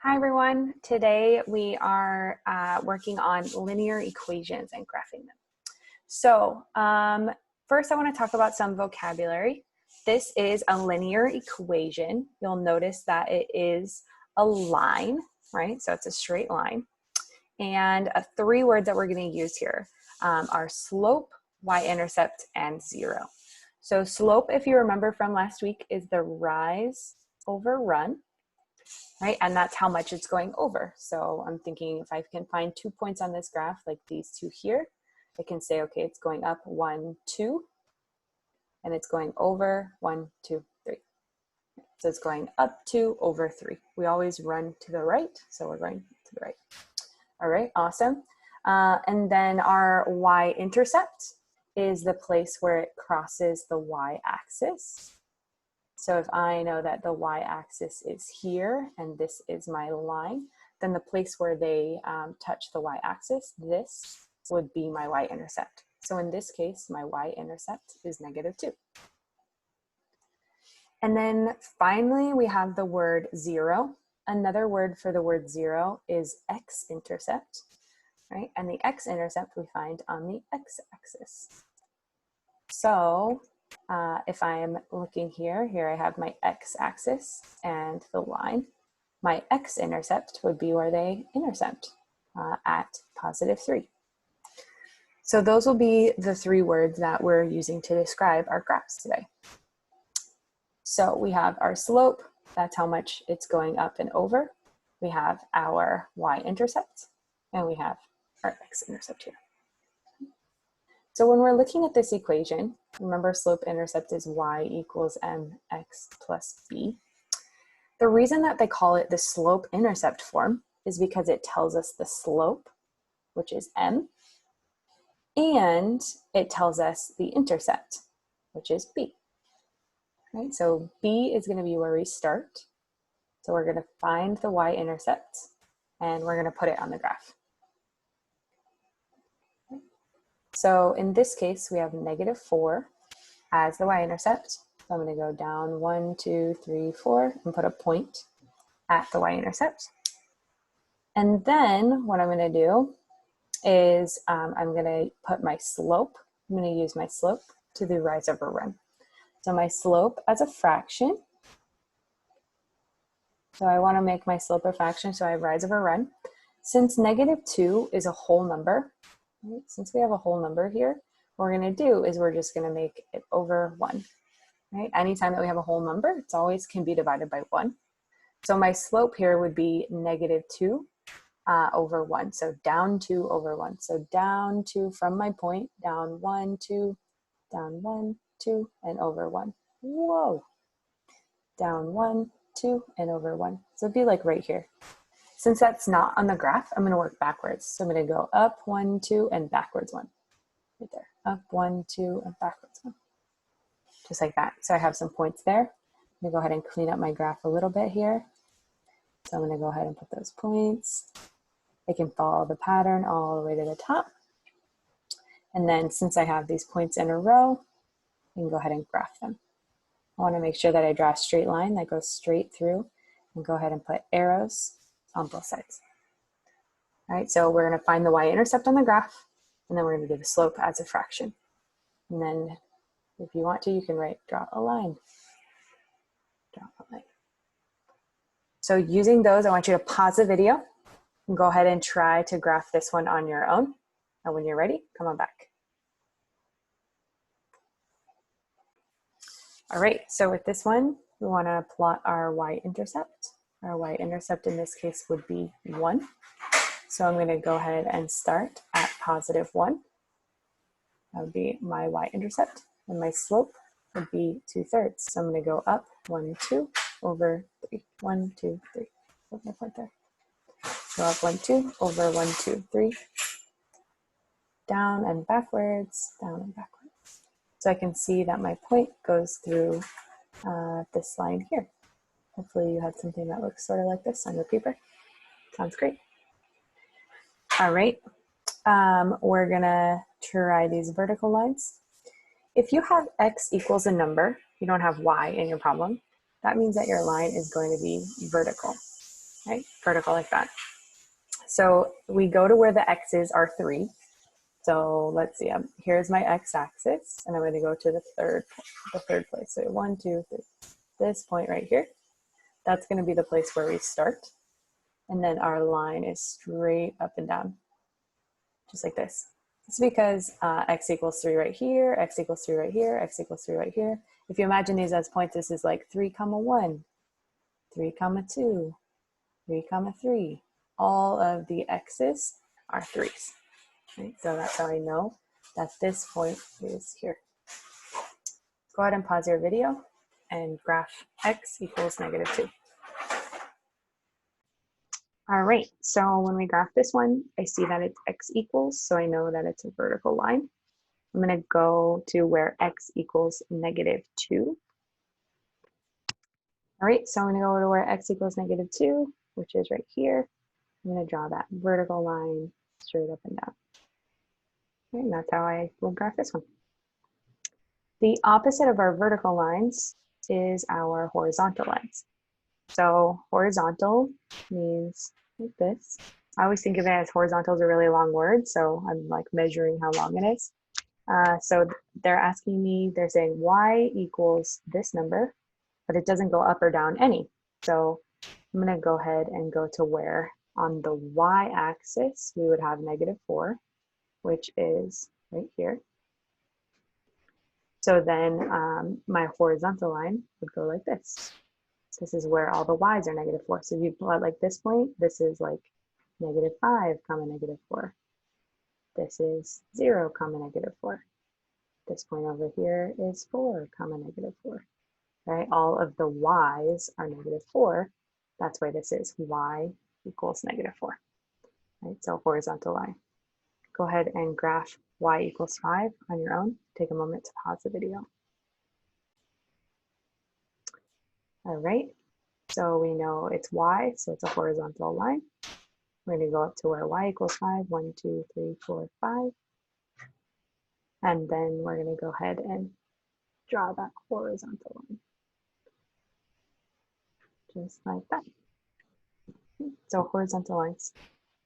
Hi everyone, today we are working on linear equations and graphing them. So first I want to talk about some vocabulary. This is a linear equation. You'll notice that it is a line, right? So it's a straight line. And three words that we're going to use here are slope, y-intercept, and zero. So slope, if you remember from last week, is the rise over run. Right, and that's how much it's going over. So I'm thinking if I can find 2 points on this graph, like these two here, I can say, okay, it's going up 1, 2, and it's going over 1, 2, 3. So it's going up 2 over 3. We always run to the right, so we're going to the right. All right, awesome. And then our y-intercept is the place where it crosses the y-axis. So if I know that the y-axis is here and this is my line, then the place where they touch the y-axis, this would be my y-intercept. So in this case, my y-intercept is -2. And then finally, we have the word zero. Another word for the word zero is X-intercept, right? And the X-intercept we find on the x-axis. So if I'm looking here I have my x-axis and the line. My x-intercept would be where they intercept at +3. So those will be the three words that we're using to describe our graphs today. So we have our slope, that's how much it's going up and over. We have our y-intercept, and we have our x-intercept here. So when we're looking at this equation, remember slope-intercept is y equals mx plus b. The reason that they call it the slope-intercept form is because it tells us the slope, which is m, and it tells us the intercept, which is b. Right? So b is going to be where we start. So we're going to find the y-intercept, and we're going to put it on the graph. So in this case, we have -4 as the y-intercept. So I'm going to go down 1, 2, 3, 4 and put a point at the y-intercept. And then what I'm going to do is I'm going to put my slope. I'm going to use my slope to the rise over run. So my slope as a fraction. So I want to make my slope a fraction, so I have rise over run. Since -2 is a whole number, right? Since we have a whole number here, what we're going to do is we're just going to make it over 1. Right? Anytime that we have a whole number, it's always can be divided by 1. So my slope here would be -2 over 1. So down 2 over 1. So down 2 from my point, down 1, 2, down 1, 2, and over 1. Whoa! Down 1, 2, and over 1. So it'd be like right here. Since that's not on the graph, I'm going to work backwards. So I'm going to go up 1, 2, and backwards 1. Right there. Up 1, 2, and backwards 1. Just like that. So I have some points there. I'm going to go ahead and clean up my graph a little bit here. So I'm going to go ahead and put those points. I can follow the pattern all the way to the top. And then since I have these points in a row, I can go ahead and graph them. I want to make sure that I draw a straight line that goes straight through, and go ahead and put arrows on both sides. All right, so we're going to find the y-intercept on the graph, and then we're going to do the slope as a fraction. And then if you want to, you can draw a line. Draw a line. So using those, I want you to pause the video and go ahead and try to graph this one on your own. And when you're ready, come on back. All right, so with this one, we want to plot our y-intercept. Our y-intercept in this case would be 1. So I'm going to go ahead and start at +1. That would be my y-intercept. And my slope would be 2/3. So I'm going to go up 1, 2 over 3. 1, 2, 3. Put my point there. Go up 1, 2 over 1, 2, 3. Down and backwards, down and backwards. So I can see that my point goes through this line here. Hopefully you had something that looks sort of like this on your paper. Sounds great. All right, we're gonna try these vertical lines. If you have x equals a number, you don't have y in your problem, that means that your line is going to be vertical. right? Vertical like that. So we go to where the x's are 3. So let's see, here's my x-axis, and I'm going to go to the third place. So 1, 2, 3. This point right here, that's going to be the place where we start. And then our line is straight up and down, just like this. It's because x equals 3 right here, x equals 3 right here, x equals 3 right here. If you imagine these as points, this is like 3, 1, 3, 2, 3, 3. All of the x's are 3's. Right? So that's how I know that this point is here. Go ahead and pause your video and graph x equals -2. All right, so when we graph this one, I see that it's x equals, so I know that it's a vertical line. I'm going to go to where x equals -2. All right, so I'm going to go to where x equals -2, which is right here. I'm going to draw that vertical line straight up and down. Okay, and that's how I will graph this one. The opposite of our vertical lines is our horizontal lines. So horizontal means like this. I always think of it as horizontal is a really long word, so I'm like measuring how long it is. So they're asking me, they're saying y equals this number, but it doesn't go up or down any. So I'm going to go ahead and go to where on the y-axis we would have -4, which is right here. So then my horizontal line would go like this. This is where all the y's are -4. So if you plot like this point, this is like -5, -4. This is 0, -4. This point over here is 4, -4. Right? All of the y's are -4. That's why this is y equals -4. Right? So horizontal line. Go ahead and graph y equals 5 on your own. Take a moment to pause the video. All right, so we know it's y, so it's a horizontal line. We're going to go up to where y equals 5, 1, 2, 3, 4, 5. And then we're going to go ahead and draw that horizontal line. Just like that. So horizontal lines.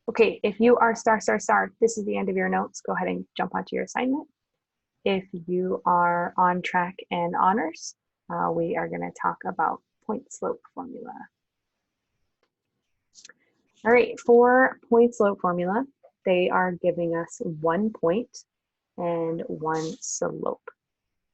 Okay, if you are star, this is the end of your notes. Go ahead and jump onto your assignment. If you are on track and honors, we are going to talk about point slope formula. All right, for point slope formula, they are giving us 1 point and 1 slope,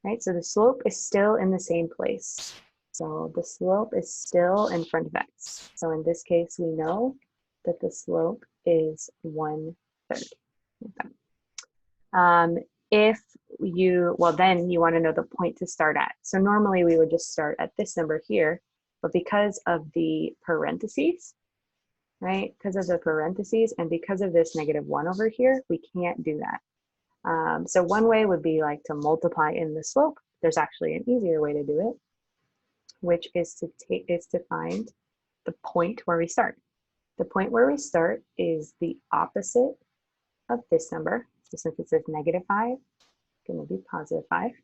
right? So the slope is still in the same place. So the slope is still in front of x. So in this case, we know that the slope is 1/3. Then you want to know the point to start at. So normally we would just start at this number here, but because of the parentheses, right? Because of the parentheses and because of this -1 over here, we can't do that. So one way would be like to multiply in the slope. There's actually an easier way to do it, which is to find the point where we start. The point where we start is the opposite of this number. So since it says -5, it's going to be +5.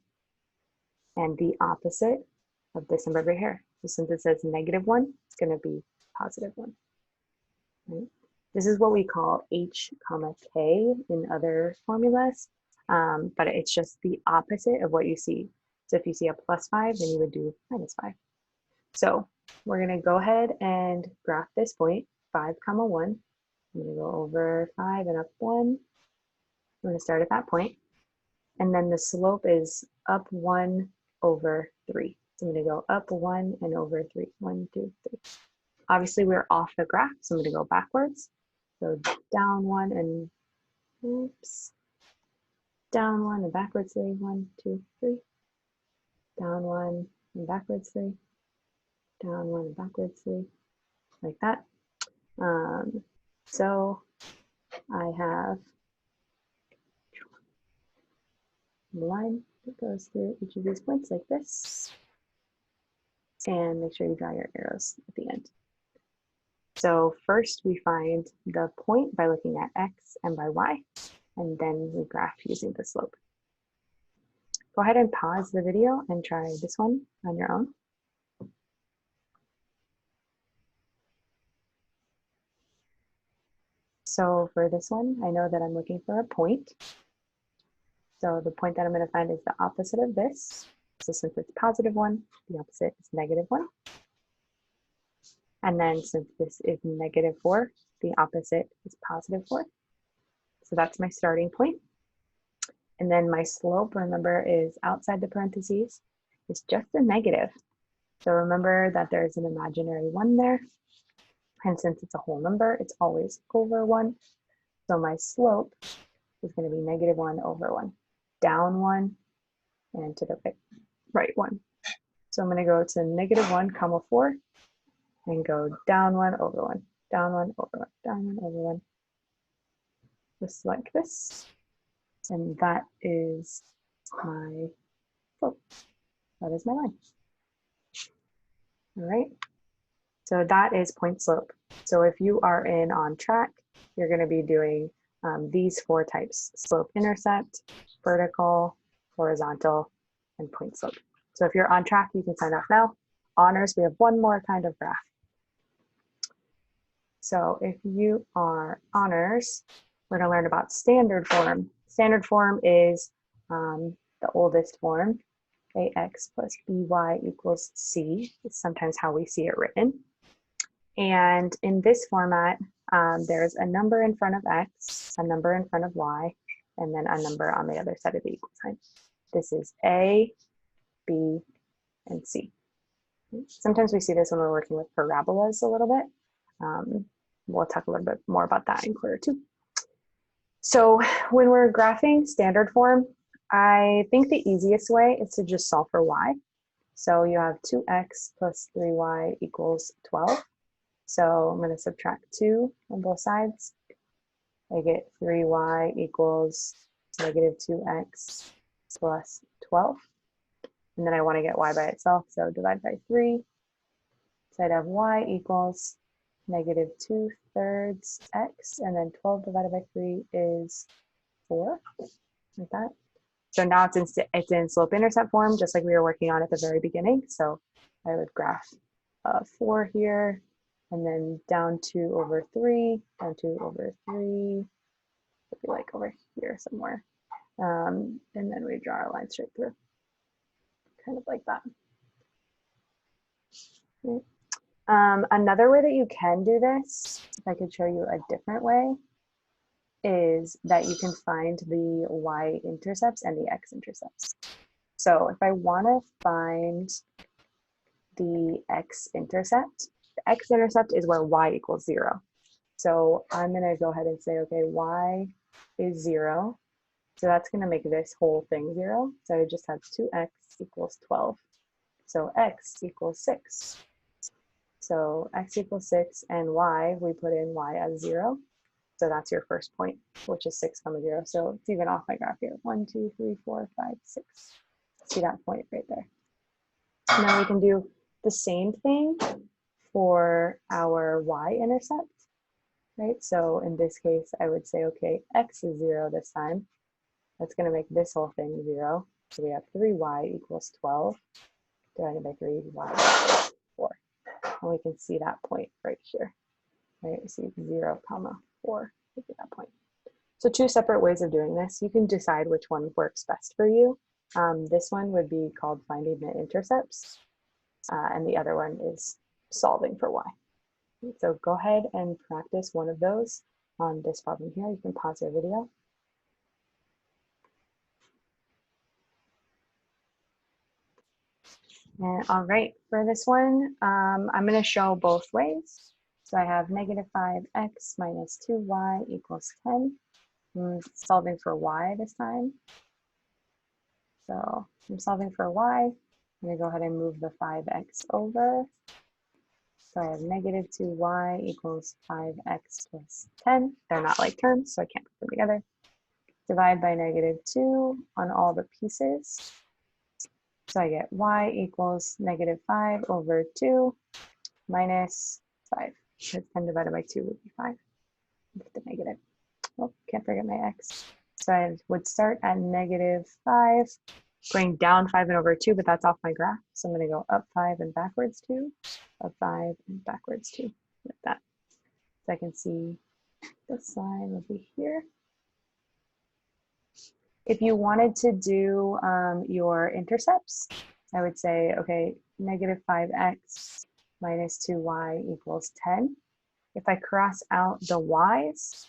And the opposite of this number over here. So since it says -1, it's going to be +1. Right? This is what we call h, k in other formulas, but it's just the opposite of what you see. So if you see a +5, then you would do -5. So we're going to go ahead and graph this point, 5, 1. I'm going to go over 5 and up 1. I'm going to start at that point. And then the slope is up 1 over 3. So I'm going to go up 1 and over 3. 1, 2, 3. Obviously, we're off the graph, so I'm going to go backwards. So down 1 and oops. Down 1 and backwards 3. 1, 2, 3. Down 1 and backwards 3. Down 1 and backwards 3. Like that. So I have a line that goes through each of these points like this. And make sure you draw your arrows at the end. So first we find the point by looking at x and by y, and then we graph using the slope. Go ahead and pause the video and try this one on your own. So for this one, I know that I'm looking for a point. So the point that I'm going to find is the opposite of this. So since it's positive 1, the opposite is negative 1. And then since this is negative 4, the opposite is positive 4. So that's my starting point. And then my slope, remember, is outside the parentheses. It's just a negative. So remember that there's an imaginary 1 there. And since it's a whole number, it's always over 1. So my slope is going to be negative 1 over 1. Down 1 and to the right 1. So I'm going to go to negative 1 comma 4 and go down 1 over 1, down 1 over 1, down 1 over 1. Just like this. And that is my slope. That is my line. All right. So that is point slope. So if you are in on track, you're going to be doing these 4 types: slope intercept, vertical, horizontal, and point slope. So if you're on track, you can sign off now. Honors, we have one more kind of graph. So if you are honors, we're going to learn about standard form. Standard form is the oldest form. Ax plus by equals c. It's sometimes how we see it written. And in this format, there's a number in front of x, a number in front of y, and then a number on the other side of the equal sign. This is a, b, and c. Sometimes we see this when we're working with parabolas a little bit. We'll talk a little bit more about that in quarter 2. So when we're graphing standard form, I think the easiest way is to just solve for y. So you have 2x plus 3y equals 12. So I'm going to subtract 2 on both sides. I get 3y equals negative 2x plus 12. And then I want to get y by itself, so divide by 3. So I'd have y equals negative 2/3 x, and then 12 divided by 3 is 4, like that. So now it's in slope intercept form, just like we were working on at the very beginning. So I would graph 4 here, and then down 2 over 3, down 2 over 3, would be like over here somewhere. And then we draw a line straight through, kind of like that. Okay. Another way that you can do this, if I could show you a different way, is that you can find the y-intercepts and the x-intercepts. So if I want to find the x-intercept, the x-intercept is where y equals 0. So I'm going to go ahead and say, okay, y is 0. So that's going to make this whole thing 0. So I just have 2x equals 12. So x equals 6. So x equals 6, and y, we put in y as 0. So that's your first point, which is 6, 0. So it's even off my graph here. 1, 2, 3, 4, 5, 6. See that point right there. Now we can do the same thing for our y-intercept, right? So in this case, I would say, okay, x is 0 this time. That's going to make this whole thing 0. So we have 3y equals 12 divided by 3, y equals 4. And we can see that point right here, right? We see 0, 4 would be that point. So 2 separate ways of doing this. You can decide which one works best for you. This one would be called finding the intercepts, and the other one is solving for y. So go ahead and practice one of those on this problem here. You can pause your video. And all right, for this one, I'm going to show both ways. So I have negative 5x minus 2y equals 10. I'm solving for y this time. So I'm solving for y. I'm going to go ahead and move the 5x over. So I have negative 2y equals 5x plus 10. They're not like terms, so I can't put them together. Divide by negative 2 on all the pieces. So I get y equals negative 5 over 2 minus 5. Because 10 divided by 2 would be 5. With the negative. Oh, can't forget my x. So I would start at negative 5, going down 5 and over 2, but that's off my graph. So I'm going to go up 5 and backwards 2, up 5 and backwards 2, like that. So I can see this line will be here. If you wanted to do your intercepts, I would say, okay, negative 5x minus 2y equals 10. If I cross out the y's,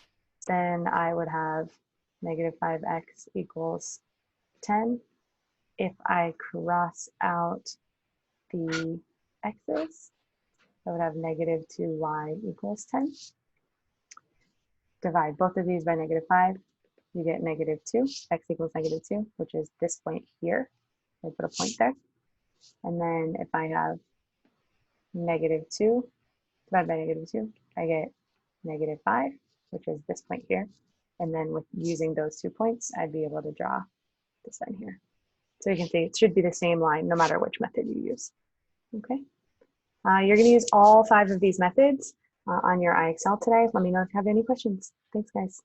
then I would have negative 5x equals 10. If I cross out the x's, I would have negative 2y equals 10. Divide both of these by negative 5, you get negative 2, x equals negative 2, which is this point here. I put a point there. And then if I have negative 2 divided by negative 2, I get negative 5, which is this point here. And then with using those 2 points, I'd be able to draw this line here. So you can see it should be the same line no matter which method you use. Okay. You're going to use all 5 of these methods on your iExcel today. Let me know if you have any questions. Thanks, guys.